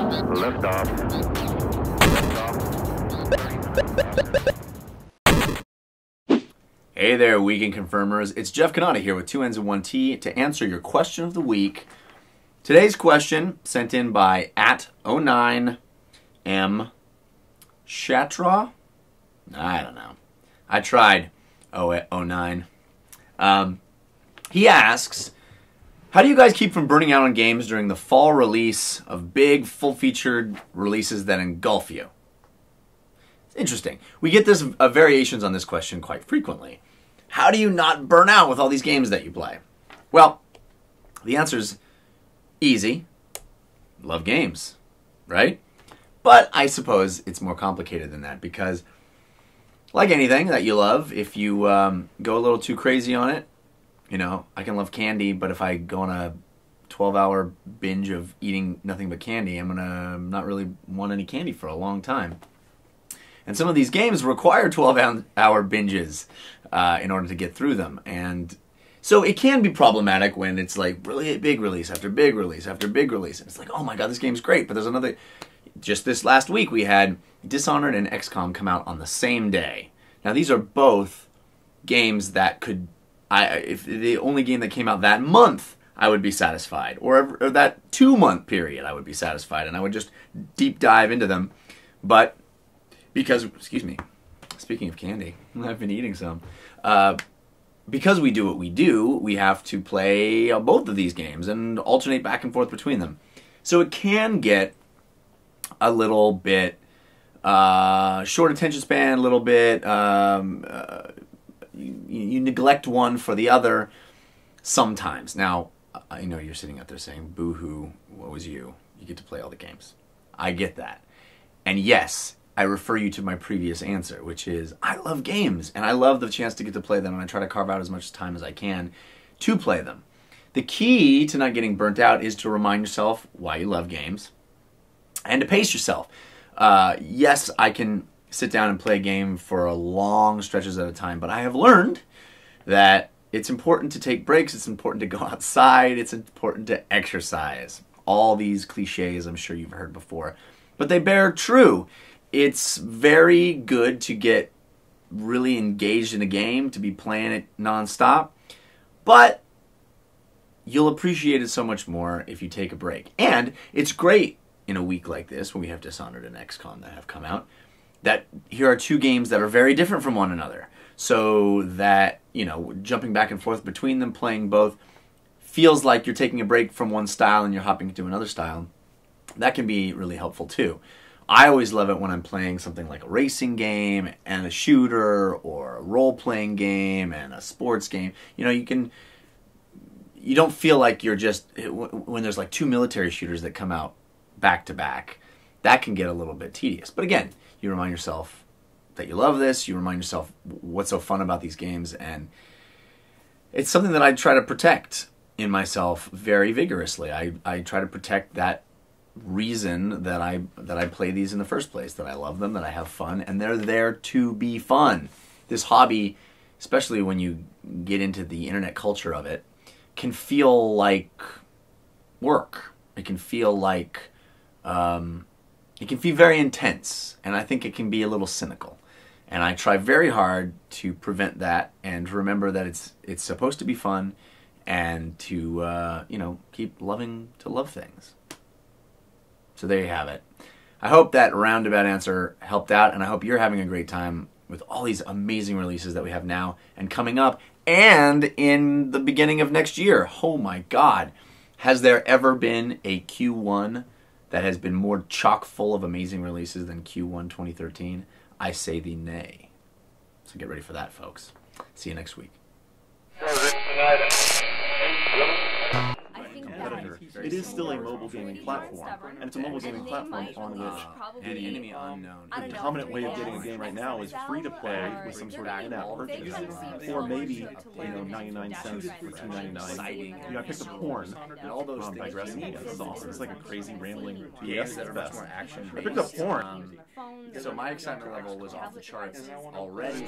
Liftoff. Hey there, Weekend Confirmers. It's Jeff Cannata here with 2 N's and 1 T to answer your question of the week. Today's question, sent in by @09M Shatra. I don't know. I tried 09. He asks, how do you guys keep from burning out on games during the fall release of big, full-featured releases that engulf you? It's interesting. We get this variations on this question quite frequently. How do you not burn out with all these games that you play? Well, the answer is easy. Love games, right? But I suppose it's more complicated than that because, like anything that you love, if you go a little too crazy on it, you know, I can love candy, but if I go on a 12-hour binge of eating nothing but candy, I'm going to not really want any candy for a long time. And some of these games require 12-hour binges in order to get through them. And so it can be problematic when it's like really big release after big release after big release. And it's like, oh my God, this game's great. But there's another. Just this last week, we had Dishonored and XCOM come out on the same day. Now, these are both games that could... if the only game that came out that month, I would be satisfied. Or that 2-month period, I would be satisfied. And I would just deep dive into them. But because, excuse me, speaking of candy, I've been eating some. Because we do what we do, we have to play both of these games and alternate back and forth between them. So it can get a little bit short attention span, a little bit... You neglect one for the other sometimes. Now, I know you're sitting out there saying, boo-hoo, woe is you. You get to play all the games. I get that. And yes, I refer you to my previous answer, which is I love games, and I love the chance to get to play them, and I try to carve out as much time as I can to play them. The key to not getting burnt out is to remind yourself why you love games and to pace yourself. Yes, I can sit down and play a game for long stretches at a time, but I have learned that it's important to take breaks, it's important to go outside, it's important to exercise. All these cliches I'm sure you've heard before, but they bear true. It's very good to get really engaged in a game, to be playing it nonstop, but you'll appreciate it so much more if you take a break. And it's great in a week like this, when we have Dishonored and XCOM that have come out, that here are two games that are very different from one another. So that, you know, jumping back and forth between them, playing both, feels like you're taking a break from one style and you're hopping into another style. That can be really helpful too. I always love it when I'm playing something like a racing game and a shooter, or a role-playing game and a sports game. You know, you don't feel like you're just, when there's like 2 military shooters that come out back to back, that can get a little bit tedious. But again, you remind yourself that you love this, you remind yourself what's so fun about these games, and it's something that I try to protect in myself very vigorously. I try to protect that reason that I play these in the first place, that I love them, that I have fun, and they're there to be fun. This hobby, especially when you get into the internet culture of it, can feel like work. It can feel like it can feel very intense, and I think it can be a little cynical. And I try very hard to prevent that and remember that it's supposed to be fun and to you know, keep loving to love things. So there you have it. I hope that roundabout answer helped out, and I hope you're having a great time with all these amazing releases that we have now and coming up and in the beginning of next year. Oh my God. Has there ever been a Q1 that has been more chock full of amazing releases than Q1 2013? I say thee nay. So get ready for that, folks. See you next week. It is still a mobile gaming platform, and it's a mobile gaming platform on which An enemy unknown. the dominant way of getting a game right now is free to play with some sort of in-app purchase, or maybe, you know, 99 cents or $2.99. You know, I picked up porn. And all those things. Digressing. Yeah, this is awesome. It's like a crazy rambling Games BS that are much fest. more action. I picked up porn. So my excitement level was off the charts already.